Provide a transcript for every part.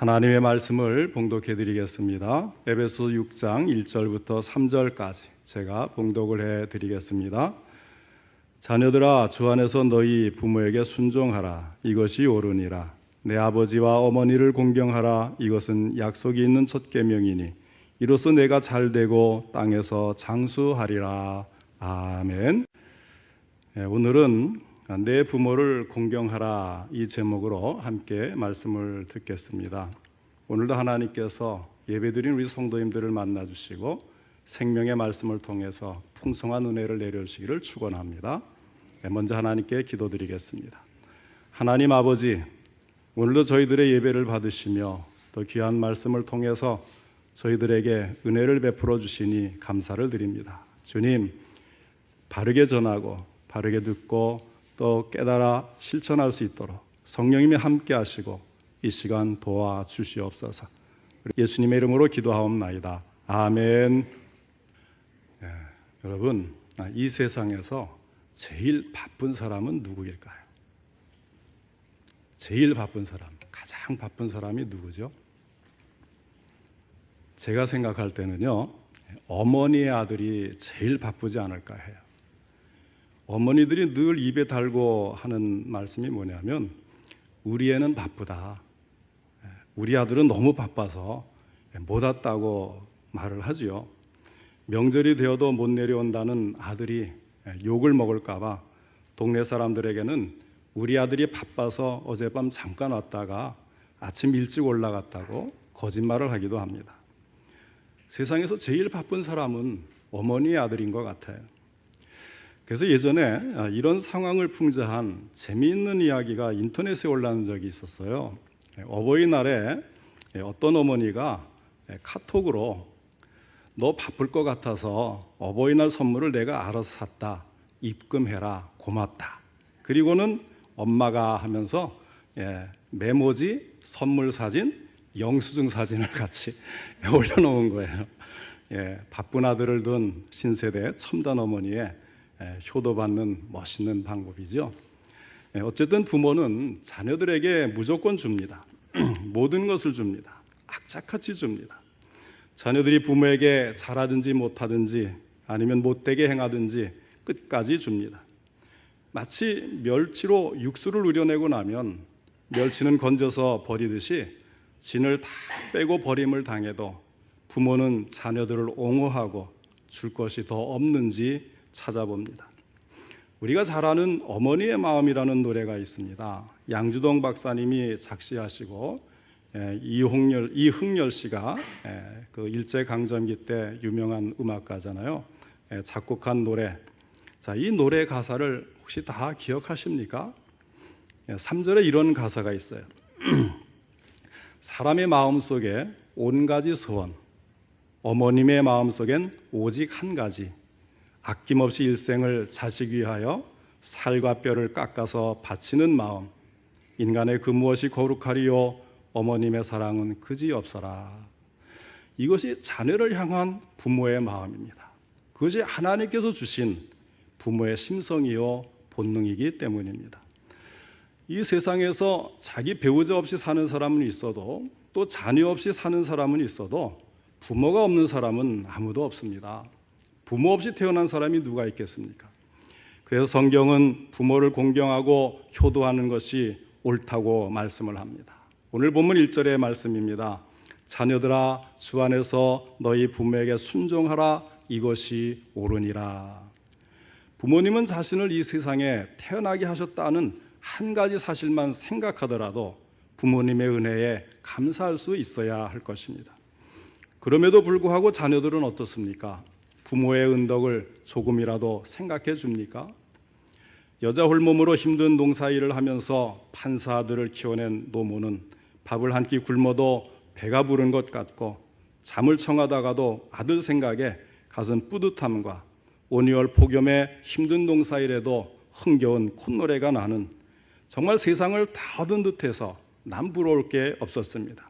하나님의 말씀을 봉독해 드리겠습니다. 에베소 6장 1절부터 3절까지 제가 봉독을 해 드리겠습니다. 자녀들아, 주 안에서 너희 부모에게 순종하라. 이것이 옳으니라. 내 아버지와 어머니를 공경하라. 이것은 약속이 있는 첫 계명이니 이로써 내가 잘되고 땅에서 장수하리라. 아멘. 오늘은 내 부모를 공경하라 이 제목으로 함께 말씀을 듣겠습니다. 오늘도 하나님께서 예배드린 우리 성도님들을 만나주시고 생명의 말씀을 통해서 풍성한 은혜를 내려주시기를 축원합니다. 먼저 하나님께 기도드리겠습니다. 하나님 아버지, 오늘도 저희들의 예배를 받으시며 또 귀한 말씀을 통해서 저희들에게 은혜를 베풀어 주시니 감사를 드립니다. 주님, 바르게 전하고 바르게 듣고 또 깨달아 실천할 수 있도록 성령님이 함께 하시고 이 시간 도와주시옵소서. 예수님의 이름으로 기도하옵나이다. 아멘. 여러분, 이 세상에서 제일 바쁜 사람은 누구일까요? 제일 바쁜 사람, 가장 바쁜 사람이 누구죠? 제가 생각할 때는요, 어머니의 아들이 제일 바쁘지 않을까 해요. 어머니들이 늘 입에 달고 하는 말씀이 뭐냐면, 우리 애는 바쁘다. 우리 아들은 너무 바빠서 못 왔다고 말을 하지요. 명절이 되어도 못 내려온다는 아들이 욕을 먹을까봐 동네 사람들에게는 우리 아들이 바빠서 어젯밤 잠깐 왔다가 아침 일찍 올라갔다고 거짓말을 하기도 합니다. 세상에서 제일 바쁜 사람은 어머니의 아들인 것 같아요. 그래서 예전에 이런 상황을 풍자한 재미있는 이야기가 인터넷에 올라온 적이 있었어요. 어버이날에 어떤 어머니가 카톡으로 너 바쁠 것 같아서 어버이날 선물을 내가 알아서 샀다. 입금해라. 고맙다. 그리고는 엄마가 하면서 메모지, 선물 사진, 영수증 사진을 같이 올려놓은 거예요. 바쁜 아들을 둔 신세대 첨단 어머니의 효도받는 멋있는 방법이죠. 어쨌든 부모는 자녀들에게 무조건 줍니다. 모든 것을 줍니다. 악착같이 줍니다. 자녀들이 부모에게 잘하든지 못하든지 아니면 못되게 행하든지 끝까지 줍니다. 마치 멸치로 육수를 우려내고 나면 멸치는 건져서 버리듯이 진을 다 빼고 버림을 당해도 부모는 자녀들을 옹호하고 줄 것이 더 없는지 찾아봅니다. 우리가 잘 아는 어머니의 마음이라는 노래가 있습니다. 양주동 박사님이 작시하시고 이흥열 씨가 그 일제강점기 때 유명한 음악가잖아요. 작곡한 노래. 자, 이 노래 가사를 혹시 다 기억하십니까? 3절에 이런 가사가 있어요. 사람의 마음속에 온 가지 소원, 어머님의 마음속엔 오직 한 가지, 아낌없이 일생을 자식 위하여 살과 뼈를 깎아서 바치는 마음. 인간의 그 무엇이 거룩하리요, 어머님의 사랑은 그지없어라. 이것이 자녀를 향한 부모의 마음입니다. 그것이 하나님께서 주신 부모의 심성이요 본능이기 때문입니다. 이 세상에서 자기 배우자 없이 사는 사람은 있어도 또 자녀 없이 사는 사람은 있어도 부모가 없는 사람은 아무도 없습니다. 부모 없이 태어난 사람이 누가 있겠습니까? 그래서 성경은 부모를 공경하고 효도하는 것이 옳다고 말씀을 합니다. 오늘 본문 1절의 말씀입니다. 자녀들아, 주 안에서 너희 부모에게 순종하라. 이것이 옳으니라. 부모님은 자신을 이 세상에 태어나게 하셨다는 한 가지 사실만 생각하더라도 부모님의 은혜에 감사할 수 있어야 할 것입니다. 그럼에도 불구하고 자녀들은 어떻습니까? 부모의 은덕을 조금이라도 생각해 줍니까? 여자 홀몸으로 힘든 농사일을 하면서 판사 아들을 키워낸 노모는 밥을 한 끼 굶어도 배가 부른 것 같고 잠을 청하다가도 아들 생각에 가슴 뿌듯함과 온유월 폭염에 힘든 농사일에도 흥겨운 콧노래가 나는 정말 세상을 다 얻은 듯해서 남 부러울 게 없었습니다.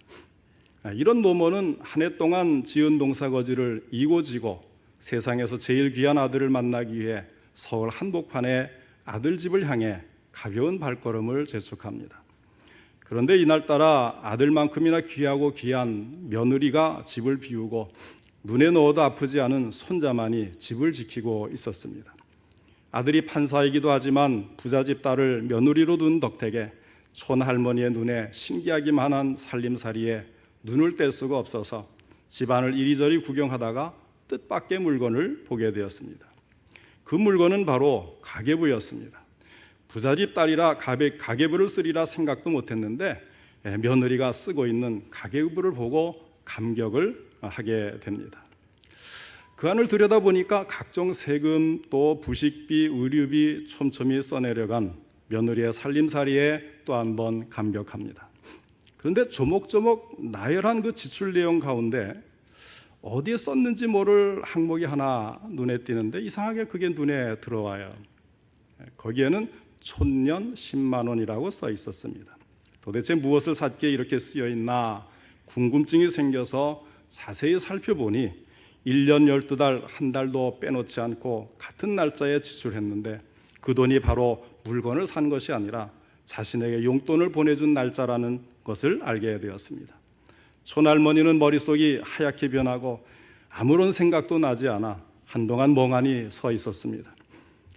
이런 노모는 한 해 동안 지은 농사거지를 이고지고 세상에서 제일 귀한 아들을 만나기 위해 서울 한복판에 아들 집을 향해 가벼운 발걸음을 재촉합니다. 그런데 이날따라 아들만큼이나 귀하고 귀한 며느리가 집을 비우고 눈에 넣어도 아프지 않은 손자만이 집을 지키고 있었습니다. 아들이 판사이기도 하지만 부잣집 딸을 며느리로 둔 덕택에 촌할머니의 눈에 신기하기만 한 살림살이에 눈을 뗄 수가 없어서 집안을 이리저리 구경하다가 뜻밖의 물건을 보게 되었습니다. 그 물건은 바로 가계부였습니다. 부잣집 딸이라 가계부를 쓰리라 생각도 못했는데 며느리가 쓰고 있는 가계부를 보고 감격을 하게 됩니다. 그 안을 들여다보니까 각종 세금 또 부식비, 의류비 촘촘히 써내려간 며느리의 살림살이에 또 한 번 감격합니다. 그런데 조목조목 나열한 그 지출 내용 가운데 어디에 썼는지 모를 항목이 하나 눈에 띄는데 이상하게 그게 눈에 들어와요. 거기에는 촌년 10만 원이라고 써 있었습니다. 도대체 무엇을 샀기에 이렇게 쓰여 있나 궁금증이 생겨서 자세히 살펴보니 1년 12달 한 달도 빼놓지 않고 같은 날짜에 지출했는데 그 돈이 바로 물건을 산 것이 아니라 자신에게 용돈을 보내준 날짜라는 것을 알게 되었습니다. 촌할머니는 머릿속이 하얗게 변하고 아무런 생각도 나지 않아 한동안 멍하니 서 있었습니다.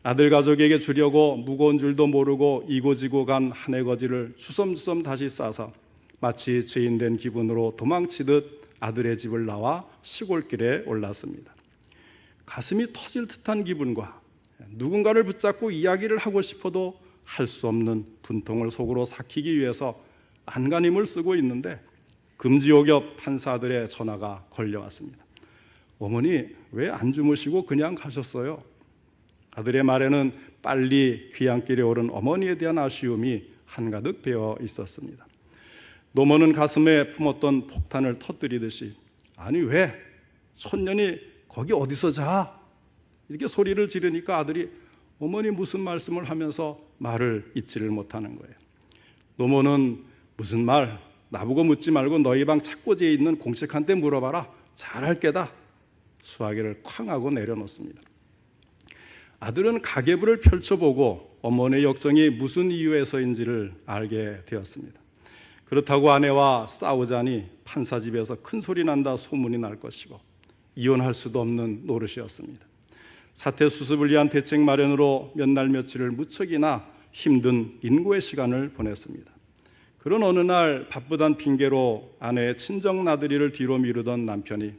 아들 가족에게 주려고 무거운 줄도 모르고 이고지고 간 한 해 거지를 주섬주섬 다시 싸서 마치 죄인된 기분으로 도망치듯 아들의 집을 나와 시골길에 올랐습니다. 가슴이 터질 듯한 기분과 누군가를 붙잡고 이야기를 하고 싶어도 할 수 없는 분통을 속으로 삭히기 위해서 안간힘을 쓰고 있는데 금지옥엽 판사들의 전화가 걸려왔습니다. 어머니 왜 안 주무시고 그냥 가셨어요? 아들의 말에는 빨리 귀향길에 오른 어머니에 대한 아쉬움이 한가득 배어 있었습니다. 노모는 가슴에 품었던 폭탄을 터뜨리듯이 아니 왜 촌년이 거기 어디서 자? 이렇게 소리를 지르니까 아들이 어머니 무슨 말씀을 하면서 말을 잇지를 못하는 거예요. 노모는 무슨 말? 나보고 묻지 말고 너희 방 착고지에 있는 공책한테 물어봐라. 잘할 게다. 수화기를 쾅 하고 내려놓습니다. 아들은 가계부를 펼쳐보고 어머니의 역정이 무슨 이유에서인지를 알게 되었습니다. 그렇다고 아내와 싸우자니 판사집에서 큰 소리 난다 소문이 날 것이고 이혼할 수도 없는 노릇이었습니다. 사태 수습을 위한 대책 마련으로 몇 날 며칠을 무척이나 힘든 인고의 시간을 보냈습니다. 그런 어느 날 바쁘단 핑계로 아내의 친정 나들이를 뒤로 미루던 남편이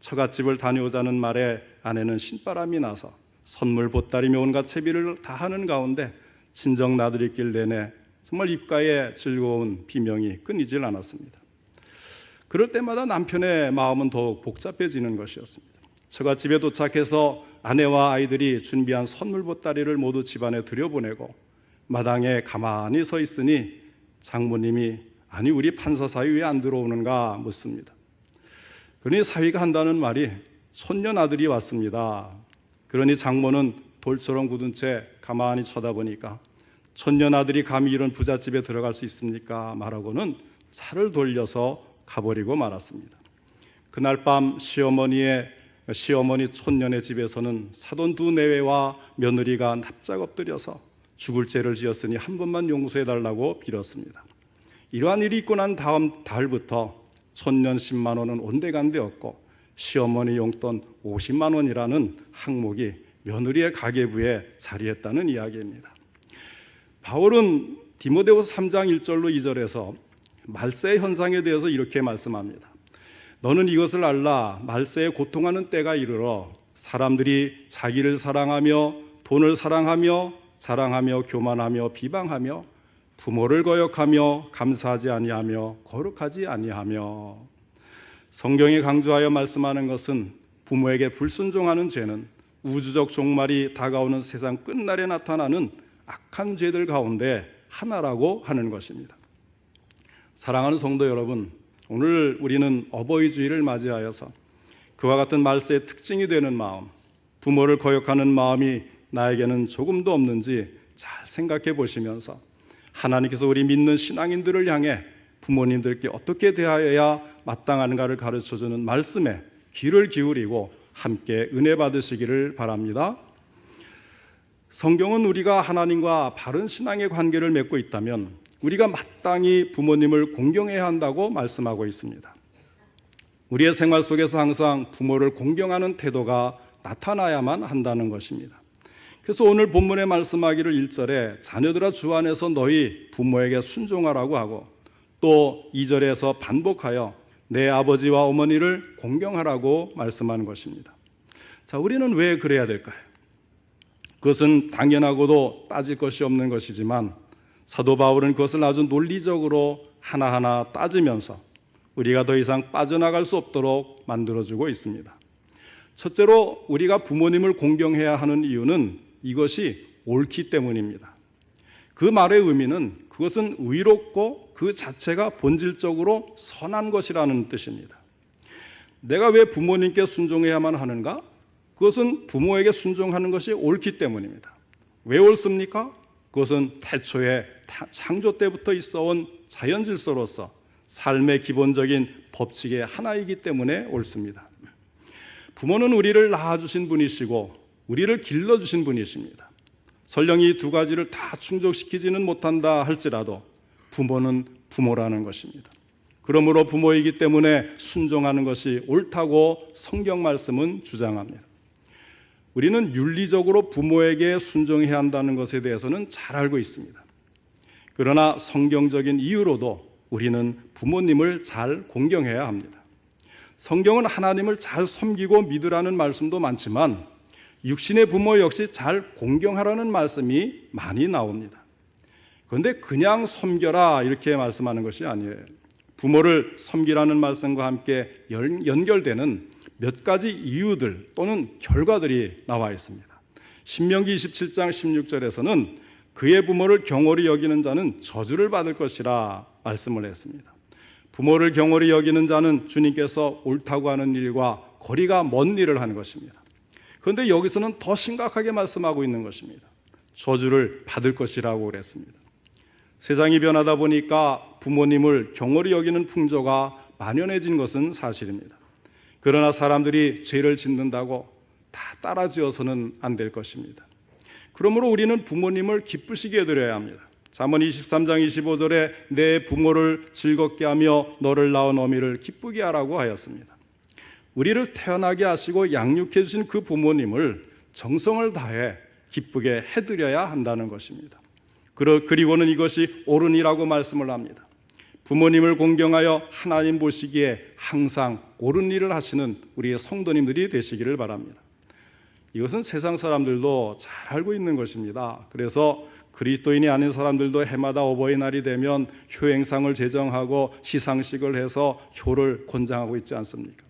처갓집을 다녀오자는 말에 아내는 신바람이 나서 선물 보따리며 온갖 채비를 다 하는 가운데 친정 나들이길 내내 정말 입가에 즐거운 비명이 끊이질 않았습니다. 그럴 때마다 남편의 마음은 더욱 복잡해지는 것이었습니다. 처갓집에 도착해서 아내와 아이들이 준비한 선물 보따리를 모두 집안에 들여보내고 마당에 가만히 서 있으니 장모님이 아니 우리 판사 사위 왜 안 들어오는가 묻습니다. 그러니 사위가 한다는 말이 손녀 아들이 왔습니다. 그러니 장모는 돌처럼 굳은 채 가만히 쳐다보니까 촌년 아들이 감히 이런 부잣집에 들어갈 수 있습니까? 말하고는 차를 돌려서 가버리고 말았습니다. 그날 밤 시어머니 촌년의 집에서는 사돈 두 내외와 며느리가 납작 엎드려서 죽을 죄를 지었으니 한 번만 용서해달라고 빌었습니다. 이러한 일이 있고 난 다음 달부터 촌년 10만 원은 온데간데 없고 시어머니 용돈 50만 원이라는 항목이 며느리의 가계부에 자리했다는 이야기입니다. 바울은 디모데후서 3장 1절로 2절에서 말세 현상에 대해서 이렇게 말씀합니다. 너는 이것을 알라. 말세에 고통하는 때가 이르러 사람들이 자기를 사랑하며 돈을 사랑하며 자랑하며 교만하며 비방하며 부모를 거역하며 감사하지 아니하며 거룩하지 아니하며. 성경이 강조하여 말씀하는 것은 부모에게 불순종하는 죄는 우주적 종말이 다가오는 세상 끝날에 나타나는 악한 죄들 가운데 하나라고 하는 것입니다. 사랑하는 성도 여러분, 오늘 우리는 어버이 주일을 맞이하여서 그와 같은 말세의 특징이 되는 마음, 부모를 거역하는 마음이 나에게는 조금도 없는지 잘 생각해 보시면서 하나님께서 우리 믿는 신앙인들을 향해 부모님들께 어떻게 대하여야 마땅한가를 가르쳐주는 말씀에 귀를 기울이고 함께 은혜 받으시기를 바랍니다. 성경은 우리가 하나님과 바른 신앙의 관계를 맺고 있다면 우리가 마땅히 부모님을 공경해야 한다고 말씀하고 있습니다. 우리의 생활 속에서 항상 부모를 공경하는 태도가 나타나야만 한다는 것입니다. 그래서 오늘 본문에 말씀하기를 1절에 자녀들아 주 안에서 너희 부모에게 순종하라고 하고, 또 2절에서 반복하여 내 아버지와 어머니를 공경하라고 말씀하는 것입니다. 자, 우리는 왜 그래야 될까요? 그것은 당연하고도 따질 것이 없는 것이지만 사도 바울은 그것을 아주 논리적으로 하나하나 따지면서 우리가 더 이상 빠져나갈 수 없도록 만들어주고 있습니다. 첫째로 우리가 부모님을 공경해야 하는 이유는 이것이 옳기 때문입니다. 그 말의 의미는 그것은 의롭고 그 자체가 본질적으로 선한 것이라는 뜻입니다. 내가 왜 부모님께 순종해야만 하는가? 그것은 부모에게 순종하는 것이 옳기 때문입니다. 왜 옳습니까? 그것은 태초에 창조 때부터 있어온 자연 질서로서 삶의 기본적인 법칙의 하나이기 때문에 옳습니다. 부모는 우리를 낳아주신 분이시고 우리를 길러주신 분이십니다. 설령 이 두 가지를 다 충족시키지는 못한다 할지라도 부모는 부모라는 것입니다. 그러므로 부모이기 때문에 순종하는 것이 옳다고 성경 말씀은 주장합니다. 우리는 윤리적으로 부모에게 순종해야 한다는 것에 대해서는 잘 알고 있습니다. 그러나 성경적인 이유로도 우리는 부모님을 잘 공경해야 합니다. 성경은 하나님을 잘 섬기고 믿으라는 말씀도 많지만 육신의 부모 역시 잘 공경하라는 말씀이 많이 나옵니다. 그런데 그냥 섬겨라 이렇게 말씀하는 것이 아니에요. 부모를 섬기라는 말씀과 함께 연결되는 몇 가지 이유들 또는 결과들이 나와 있습니다. 신명기 27장 16절에서는 그의 부모를 경홀히 여기는 자는 저주를 받을 것이라 말씀을 했습니다. 부모를 경홀히 여기는 자는 주님께서 옳다고 하는 일과 거리가 먼 일을 하는 것입니다. 그런데 여기서는 더 심각하게 말씀하고 있는 것입니다. 저주를 받을 것이라고 그랬습니다. 세상이 변하다 보니까 부모님을 경홀히 여기는 풍조가 만연해진 것은 사실입니다. 그러나 사람들이 죄를 짓는다고 다 따라 지어서는 안 될 것입니다. 그러므로 우리는 부모님을 기쁘시게 해드려야 합니다. 잠언 23장 25절에 내 부모를 즐겁게 하며 너를 낳은 어미를 기쁘게 하라고 하였습니다. 우리를 태어나게 하시고 양육해 주신 그 부모님을 정성을 다해 기쁘게 해드려야 한다는 것입니다. 그리고는 이것이 옳으니라고 말씀을 합니다. 부모님을 공경하여 하나님 보시기에 항상 옳은 일을 하시는 우리의 성도님들이 되시기를 바랍니다. 이것은 세상 사람들도 잘 알고 있는 것입니다. 그래서 그리스도인이 아닌 사람들도 해마다 어버이날이 되면 효행상을 제정하고 시상식을 해서 효를 권장하고 있지 않습니까?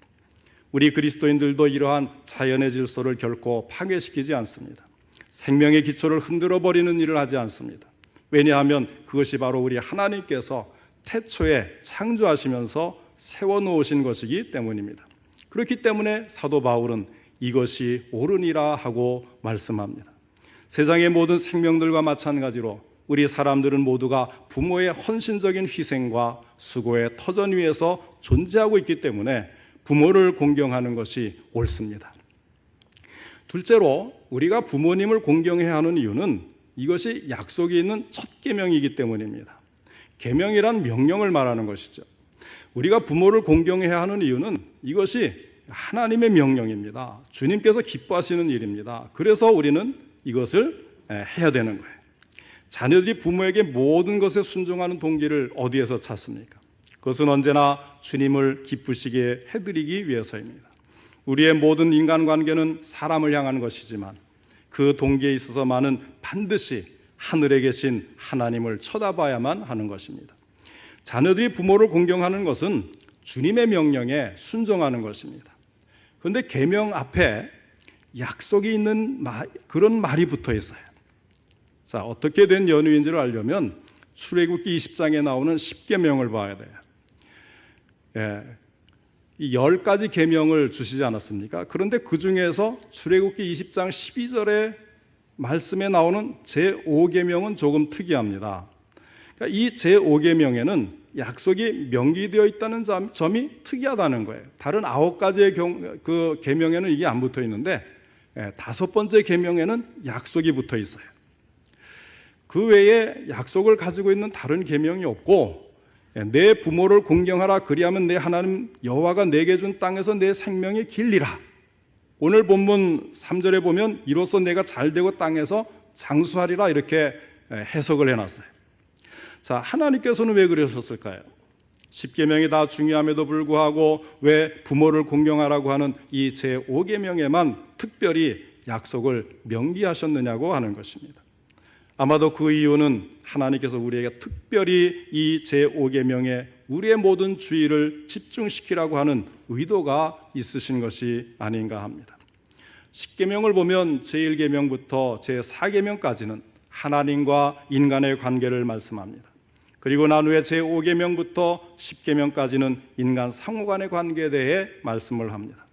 우리 그리스도인들도 이러한 자연의 질서를 결코 파괴시키지 않습니다. 생명의 기초를 흔들어 버리는 일을 하지 않습니다. 왜냐하면 그것이 바로 우리 하나님께서 태초에 창조하시면서 세워놓으신 것이기 때문입니다. 그렇기 때문에 사도 바울은 이것이 옳으니라 하고 말씀합니다. 세상의 모든 생명들과 마찬가지로 우리 사람들은 모두가 부모의 헌신적인 희생과 수고의 터전 위에서 존재하고 있기 때문에 부모를 공경하는 것이 옳습니다. 둘째로 우리가 부모님을 공경해야 하는 이유는 이것이 약속이 있는 첫 계명이기 때문입니다. 계명이란 명령을 말하는 것이죠. 우리가 부모를 공경해야 하는 이유는 이것이 하나님의 명령입니다. 주님께서 기뻐하시는 일입니다. 그래서 우리는 이것을 해야 되는 거예요. 자녀들이 부모에게 모든 것에 순종하는 동기를 어디에서 찾습니까? 그것은 언제나 주님을 기쁘시게 해드리기 위해서입니다. 우리의 모든 인간관계는 사람을 향한 것이지만 그 동기에 있어서만은 반드시 하늘에 계신 하나님을 쳐다봐야만 하는 것입니다. 자녀들이 부모를 공경하는 것은 주님의 명령에 순종하는 것입니다. 그런데 계명 앞에 약속이 있는 그런 말이 붙어 있어요. 자, 어떻게 된 연유인지를 알려면 출애굽기 20장에 나오는 10계명을 봐야 돼요. 이 10가지 계명을 주시지 않았습니까? 그런데 그 중에서 출애굽기 20장 12절에 말씀에 나오는 제5계명은 조금 특이합니다. 그러니까 이 제5계명에는 약속이 명기되어 있다는 점이 특이하다는 거예요. 다른 9가지의 그 계명에는 이게 안 붙어 있는데 5번째 계명에는 약속이 붙어 있어요. 그 외에 약속을 가지고 있는 다른 계명이 없고, 내 부모를 공경하라 그리하면 내 하나님 여호와가 내게 준 땅에서 내 생명이 길리라. 오늘 본문 3절에 보면 이로써 내가 잘되고 땅에서 장수하리라 이렇게 해석을 해놨어요. 자, 하나님께서는 왜 그러셨을까요? 십계명이 다 중요함에도 불구하고 왜 부모를 공경하라고 하는 이 제5계명에만 특별히 약속을 명기하셨느냐고 하는 것입니다. 아마도 그 이유는 하나님께서 우리에게 특별히 이 제5계명에 우리의 모든 주의를 집중시키라고 하는 의도가 있으신 것이 아닌가 합니다. 십계명을 보면 제1계명부터 제4계명까지는 하나님과 인간의 관계를 말씀합니다. 그리고 난 후에 제5계명부터 10계명까지는 인간 상호 간의 관계에 대해 말씀을 합니다.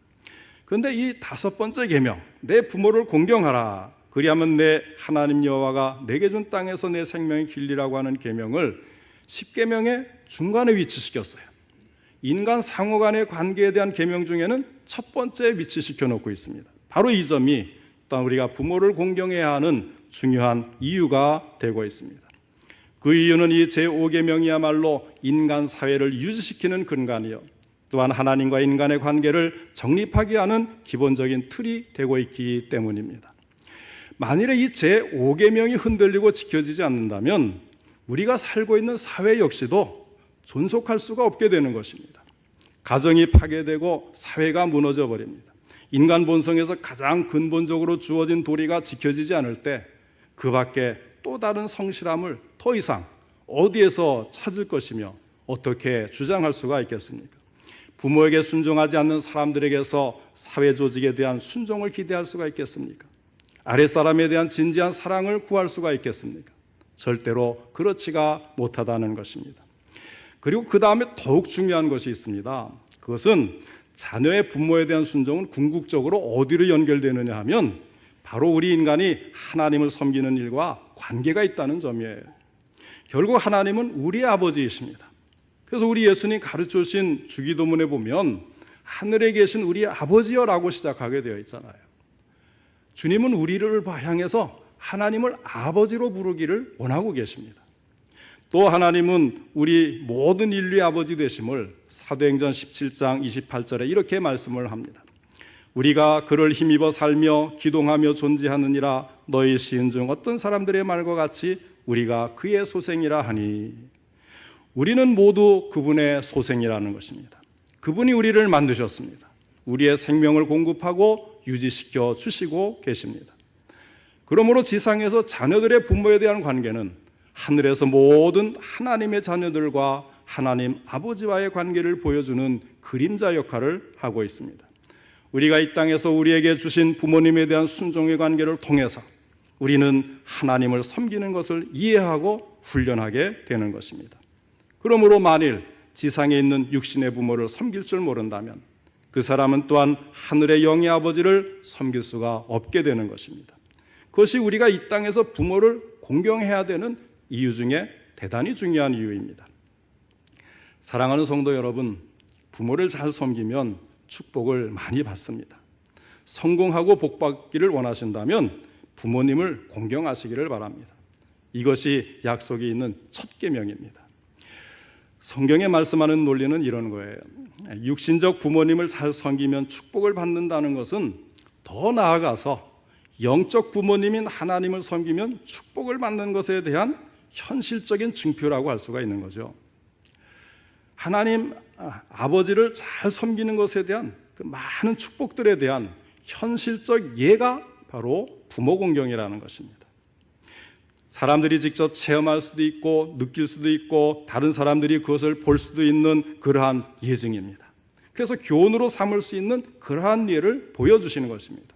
그런데 이 5번째 계명, 내 부모를 공경하라 그리하면 내 하나님 여호와가 내게 준 땅에서 내 생명이 길리라고 하는 계명을 10계명의 중간에 위치시켰어요. 인간 상호 간의 관계에 대한 계명 중에는 첫 번째 위치시켜 놓고 있습니다. 바로 이 점이 또한 우리가 부모를 공경해야 하는 중요한 이유가 되고 있습니다. 그 이유는 이 제5계명이야말로 인간 사회를 유지시키는 근간이요, 또한 하나님과 인간의 관계를 정립하게 하는 기본적인 틀이 되고 있기 때문입니다. 만일에 이 제5계명이 흔들리고 지켜지지 않는다면 우리가 살고 있는 사회 역시도 존속할 수가 없게 되는 것입니다. 가정이 파괴되고 사회가 무너져 버립니다. 인간 본성에서 가장 근본적으로 주어진 도리가 지켜지지 않을 때 그 밖에 또 다른 성실함을 더 이상 어디에서 찾을 것이며 어떻게 주장할 수가 있겠습니까? 부모에게 순종하지 않는 사람들에게서 사회 조직에 대한 순종을 기대할 수가 있겠습니까? 아랫사람에 대한 진지한 사랑을 구할 수가 있겠습니까? 절대로 그렇지가 못하다는 것입니다. 그리고 그 다음에 더욱 중요한 것이 있습니다. 그것은 자녀의 부모에 대한 순종은 궁극적으로 어디로 연결되느냐 하면 바로 우리 인간이 하나님을 섬기는 일과 관계가 있다는 점이에요. 결국 하나님은 우리의 아버지이십니다. 그래서 우리 예수님 가르쳐 주신 주기도문에 보면 하늘에 계신 우리 아버지여라고 시작하게 되어 있잖아요. 주님은 우리를 향해서 하나님을 아버지로 부르기를 원하고 계십니다. 또 하나님은 우리 모든 인류의 아버지 되심을 사도행전 17장 28절에 이렇게 말씀을 합니다. 우리가 그를 힘입어 살며 기동하며 존재하느니라. 너희 시인 중 어떤 사람들의 말과 같이 우리가 그의 소생이라 하니. 우리는 모두 그분의 소생이라는 것입니다. 그분이 우리를 만드셨습니다. 우리의 생명을 공급하고 유지시켜 주시고 계십니다. 그러므로 지상에서 자녀들의 부모에 대한 관계는 하늘에서 모든 하나님의 자녀들과 하나님 아버지와의 관계를 보여주는 그림자 역할을 하고 있습니다. 우리가 이 땅에서 우리에게 주신 부모님에 대한 순종의 관계를 통해서 우리는 하나님을 섬기는 것을 이해하고 훈련하게 되는 것입니다. 그러므로 만일 지상에 있는 육신의 부모를 섬길 줄 모른다면 그 사람은 또한 하늘의 영의 아버지를 섬길 수가 없게 되는 것입니다. 그것이 우리가 이 땅에서 부모를 공경해야 되는 이유 중에 대단히 중요한 이유입니다. 사랑하는 성도 여러분, 부모를 잘 섬기면 축복을 많이 받습니다. 성공하고 복받기를 원하신다면 부모님을 공경하시기를 바랍니다. 이것이 약속이 있는 첫 계명입니다. 성경에 말씀하는 논리는 이런 거예요. 육신적 부모님을 잘 섬기면 축복을 받는다는 것은 더 나아가서 영적 부모님인 하나님을 섬기면 축복을 받는 것에 대한 현실적인 증표라고 할 수가 있는 거죠. 하나님 아버지를 잘 섬기는 것에 대한 그 많은 축복들에 대한 현실적 예가 바로 부모 공경이라는 것입니다. 사람들이 직접 체험할 수도 있고 느낄 수도 있고 다른 사람들이 그것을 볼 수도 있는 그러한 예증입니다. 그래서 교훈으로 삼을 수 있는 그러한 예를 보여주시는 것입니다.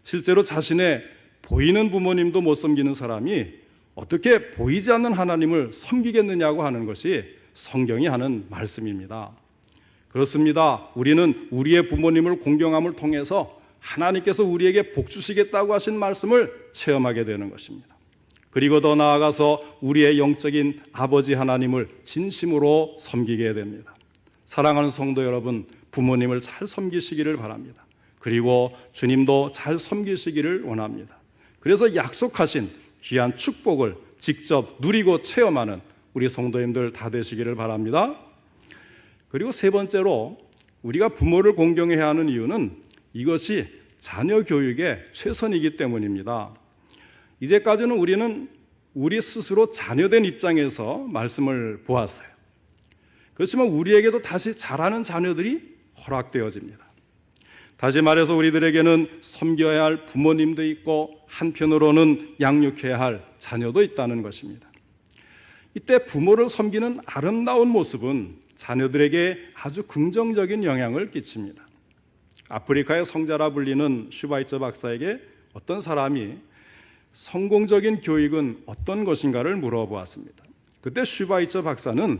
실제로 자신의 보이는 부모님도 못 섬기는 사람이 어떻게 보이지 않는 하나님을 섬기겠느냐고 하는 것이 성경이 하는 말씀입니다. 그렇습니다. 우리는 우리의 부모님을 공경함을 통해서 하나님께서 우리에게 복 주시겠다고 하신 말씀을 체험하게 되는 것입니다. 그리고 더 나아가서 우리의 영적인 아버지 하나님을 진심으로 섬기게 됩니다. 사랑하는 성도 여러분, 부모님을 잘 섬기시기를 바랍니다. 그리고 주님도 잘 섬기시기를 원합니다. 그래서 약속하신 귀한 축복을 직접 누리고 체험하는 우리 성도님들 다 되시기를 바랍니다. 그리고 세 번째로 우리가 부모를 공경해야 하는 이유는 이것이 자녀 교육의 최선이기 때문입니다. 이제까지는 우리는 우리 스스로 자녀된 입장에서 말씀을 보았어요. 그렇지만 우리에게도 다시 자라는 자녀들이 허락되어집니다. 다시 말해서 우리들에게는 섬겨야 할 부모님도 있고 한편으로는 양육해야 할 자녀도 있다는 것입니다. 이때 부모를 섬기는 아름다운 모습은 자녀들에게 아주 긍정적인 영향을 끼칩니다. 아프리카의 성자라 불리는 슈바이처 박사에게 어떤 사람이 성공적인 교육은 어떤 것인가를 물어보았습니다. 그때 슈바이처 박사는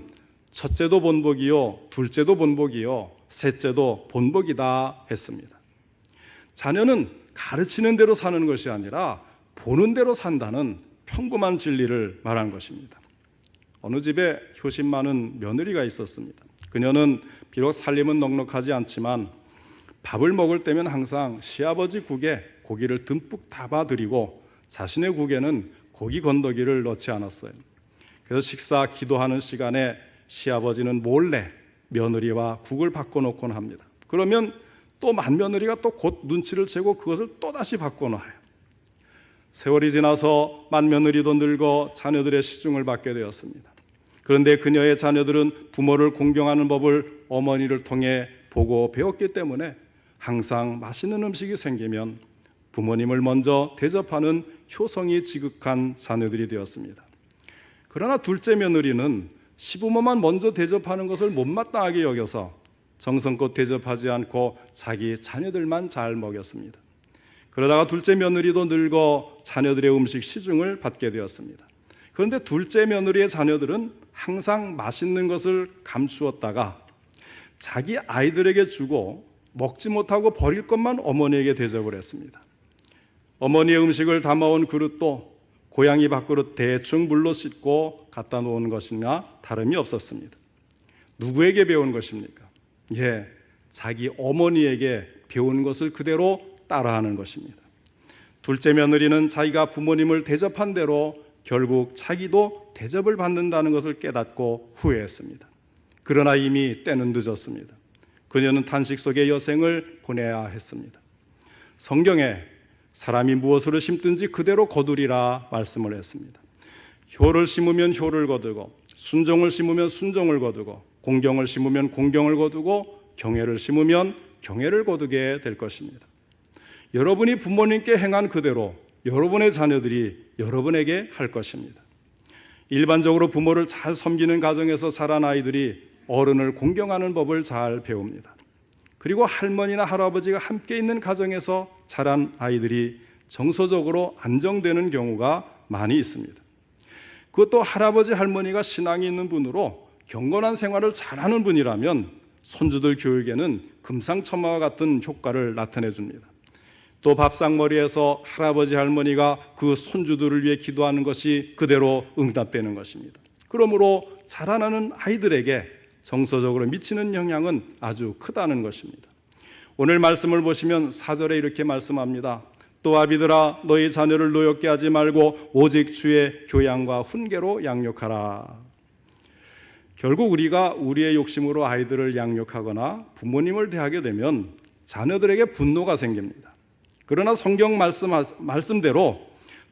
첫째도 본복이요, 둘째도 본복이요, 셋째도 본복이다 했습니다. 자녀는 가르치는 대로 사는 것이 아니라 보는 대로 산다는 평범한 진리를 말한 것입니다. 어느 집에 효심 많은 며느리가 있었습니다. 그녀는 비록 살림은 넉넉하지 않지만 밥을 먹을 때면 항상 시아버지 국에 고기를 듬뿍 담아드리고 자신의 국에는 고기 건더기를 넣지 않았어요. 그래서 식사 기도하는 시간에 시아버지는 몰래 며느리와 국을 바꿔놓곤 합니다. 그러면 또 맏며느리가 또 곧 눈치를 채고 그것을 또다시 바꿔놔요. 세월이 지나서 맏며느리도 늙어 자녀들의 시중을 받게 되었습니다. 그런데 그녀의 자녀들은 부모를 공경하는 법을 어머니를 통해 보고 배웠기 때문에 항상 맛있는 음식이 생기면 부모님을 먼저 대접하는 효성이 지극한 자녀들이 되었습니다. 그러나 둘째 며느리는 시부모만 먼저 대접하는 것을 못마땅하게 여겨서 정성껏 대접하지 않고 자기 자녀들만 잘 먹였습니다. 그러다가 둘째 며느리도 늙어 자녀들의 음식 시중을 받게 되었습니다. 그런데 둘째 며느리의 자녀들은 항상 맛있는 것을 감추었다가 자기 아이들에게 주고 먹지 못하고 버릴 것만 어머니에게 대접을 했습니다. 어머니의 음식을 담아온 그릇도 고양이 밥그릇 대충 물로 씻고 갖다 놓은 것이나 다름이 없었습니다. 누구에게 배운 것입니까? 자기 어머니에게 배운 것을 그대로 따라하는 것입니다. 둘째 며느리는 자기가 부모님을 대접한 대로 결국 자기도 대접을 받는다는 것을 깨닫고 후회했습니다. 그러나 이미 때는 늦었습니다. 그녀는 탄식 속에 여생을 보내야 했습니다. 성경에 사람이 무엇으로 심든지 그대로 거두리라 말씀을 했습니다. 효를 심으면 효를 거두고 순종을 심으면 순종을 거두고 공경을 심으면 공경을 거두고 경애를 심으면 경애를 거두게 될 것입니다. 여러분이 부모님께 행한 그대로 여러분의 자녀들이 여러분에게 할 것입니다. 일반적으로 부모를 잘 섬기는 가정에서 자란 아이들이 어른을 공경하는 법을 잘 배웁니다. 그리고 할머니나 할아버지가 함께 있는 가정에서 자란 아이들이 정서적으로 안정되는 경우가 많이 있습니다. 그것도 할아버지 할머니가 신앙이 있는 분으로 경건한 생활을 잘하는 분이라면 손주들 교육에는 금상첨화와 같은 효과를 나타내 줍니다. 또 밥상머리에서 할아버지 할머니가 그 손주들을 위해 기도하는 것이 그대로 응답되는 것입니다. 그러므로 자라나는 아이들에게 정서적으로 미치는 영향은 아주 크다는 것입니다. 오늘 말씀을 보시면 4절에 이렇게 말씀합니다. 또 아비들아 너희 자녀를 노엽게 하지 말고 오직 주의 교양과 훈계로 양육하라. 결국 우리가 우리의 욕심으로 아이들을 양육하거나 부모님을 대하게 되면 자녀들에게 분노가 생깁니다. 그러나 성경 말씀대로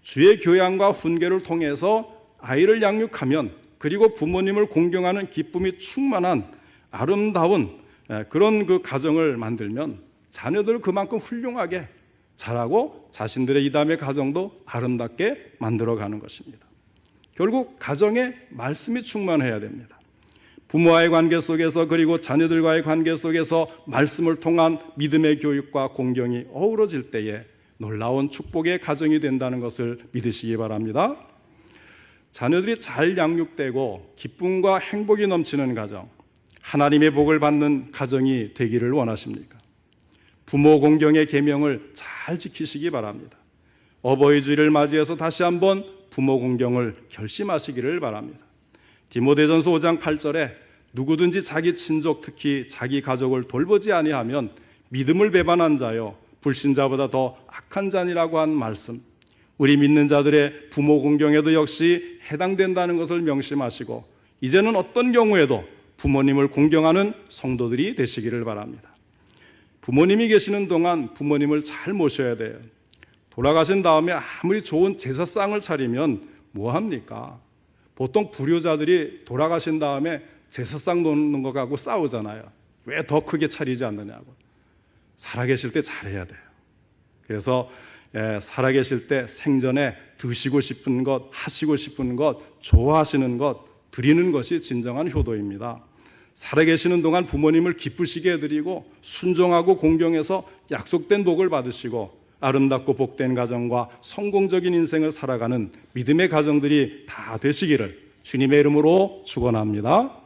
주의 교양과 훈계를 통해서 아이를 양육하면 그리고 부모님을 공경하는 기쁨이 충만한 아름다운 그런 그 가정을 만들면 자녀들을 그만큼 훌륭하게 자라고 자신들의 이담의 가정도 아름답게 만들어가는 것입니다. 결국 가정에 말씀이 충만해야 됩니다. 부모와의 관계 속에서 그리고 자녀들과의 관계 속에서 말씀을 통한 믿음의 교육과 공경이 어우러질 때에 놀라운 축복의 가정이 된다는 것을 믿으시기 바랍니다. 자녀들이 잘 양육되고 기쁨과 행복이 넘치는 가정, 하나님의 복을 받는 가정이 되기를 원하십니까? 부모 공경의 계명을 잘 지키시기 바랍니다. 어버이 주일을 맞이해서 다시 한번 부모 공경을 결심하시기를 바랍니다. 디모데전서 5장 8절에 누구든지 자기 친족 특히 자기 가족을 돌보지 아니하면 믿음을 배반한 자요 불신자보다 더 악한 자니라고 한 말씀, 우리 믿는 자들의 부모 공경에도 역시 해당된다는 것을 명심하시고 이제는 어떤 경우에도 부모님을 공경하는 성도들이 되시기를 바랍니다. 부모님이 계시는 동안 부모님을 잘 모셔야 돼요. 돌아가신 다음에 아무리 좋은 제사상을 차리면 뭐합니까? 보통 불효자들이 돌아가신 다음에 제사상 놓는 거 갖고 싸우잖아요. 왜 더 크게 차리지 않느냐고. 살아계실 때 잘해야 돼요. 그래서 살아계실 때 생전에 드시고 싶은 것, 하시고 싶은 것, 좋아하시는 것 드리는 것이 진정한 효도입니다. 살아계시는 동안 부모님을 기쁘시게 해드리고 순종하고 공경해서 약속된 복을 받으시고 아름답고 복된 가정과 성공적인 인생을 살아가는 믿음의 가정들이 다 되시기를 주님의 이름으로 축원합니다.